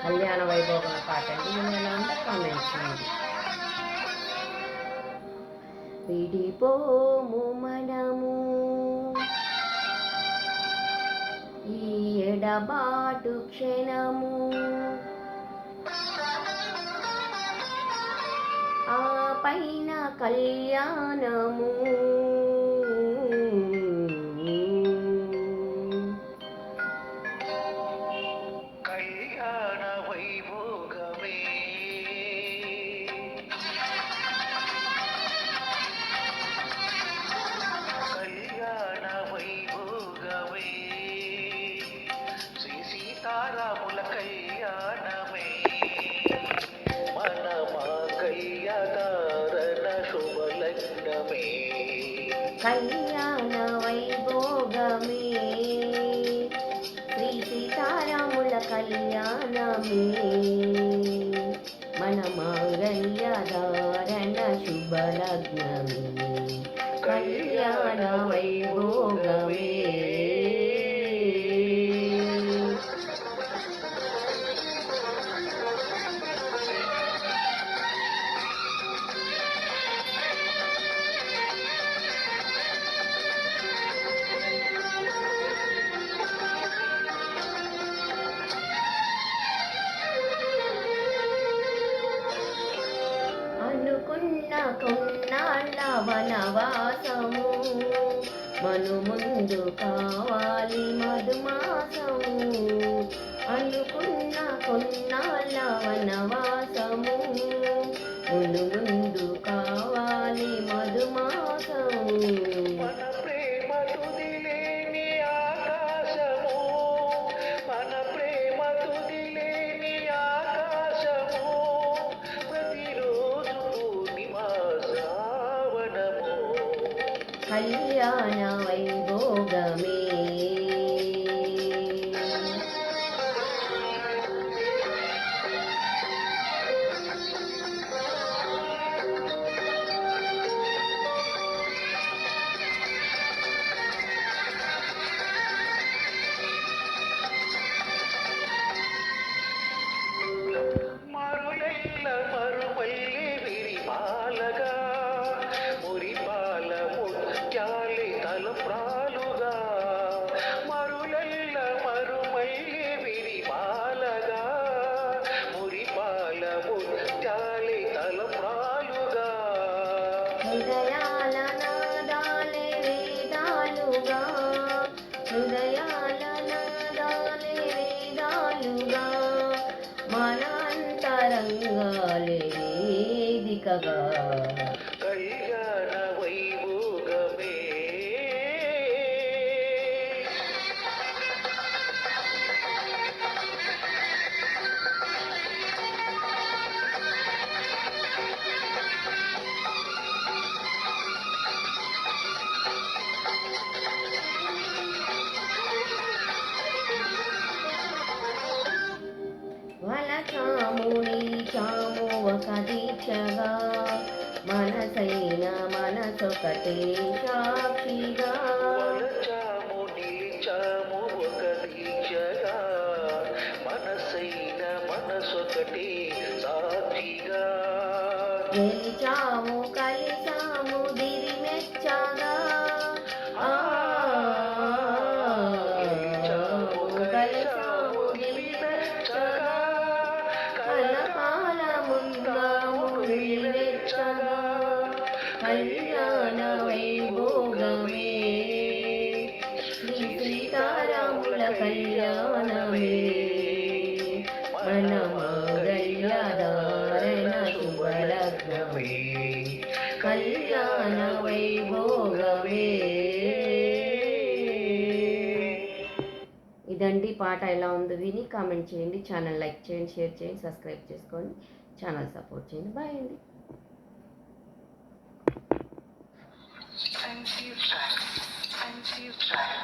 కళ్యాణ వైభోగం పాట అంటే నేను ఎలా ఉందో కామెంట్ చేయండి. విడిపోము మనము ఈ ఎడబాటు క్షణము, ఆ పైన కళ్యాణము. కళ్యాణ వైభోగమే కళ్యాణ వైభోగమే శ్రీ సీతారాముల కళ్యాణమే మన కళ్యాణ శుభలగ్నమే. కళ్యాణ వైభోగమే శ్రీ సీతారాముల కళ్యాణమే మన మాంగళ్యధారణ శుభలగ్నమే. కళ్యాణ వైభోగమే. అనుకున్న కొన్నాళ్ళ వనవాసము మను ముందు కావాలి మధుమాసము. అనుకున్న కొన్నాళ్ళ వనవాసము ముందు ముందు కావాలి మధుమాసము. మన ప్రేమ తుదిలేని ఆకాశము, మన ప్రేమ తుదిలేని ఆకాశము, ప్రతిరోజు నివాసావనము. కళ్యాణ వైభోగమే. మరులెల్ల మరుమల్లి విరిమాలగా, మురిపాల ముత్యాలి తలప్రాలుగా. మరులెల్ల మరుమల్లి విరిమాలగా, మురిపాల ముత్యాలి తలప్రాలుగా. హృదయాల నాదాలే వేదాలుగా, హృదయాల నాదాలే వేదాలుగా, మన అంతరంగాలే వేదికగా. కళ్యాణ వైభోగమే. వలచాము నిలిచాము ఒక దీక్షగా, మనసైన మనసొకటే సాక్షిగా. వలచాము నిలిచాము ఒక దీక్షగా, మనసైన మనసొకటి సాక్షిగా. గెలిచాము కలిసాము దిరిమెచ్చగా, గెలిచాము కలిసాము దిరిమెచ్చగా, కలకాలముందాము నిలివెచ్చగా. కళ్యాణ వైభోగమే శ్రీ సీతారాముల కళ్యాణమే మన మాంగళ్యధారణ శుభలగ్నమే. కళ్యాణ వైభోగమే. ఇదండి పాట. ఎలా ఉందో విని కామెంట్ చేయండి. ఛానల్ లైక్ చేయండి, షేర్ చేయండి, సబ్స్క్రైబ్ చేసుకోండి, ఛానల్ సపోర్ట్ చేయండి. బాయ్ అండి. Save track.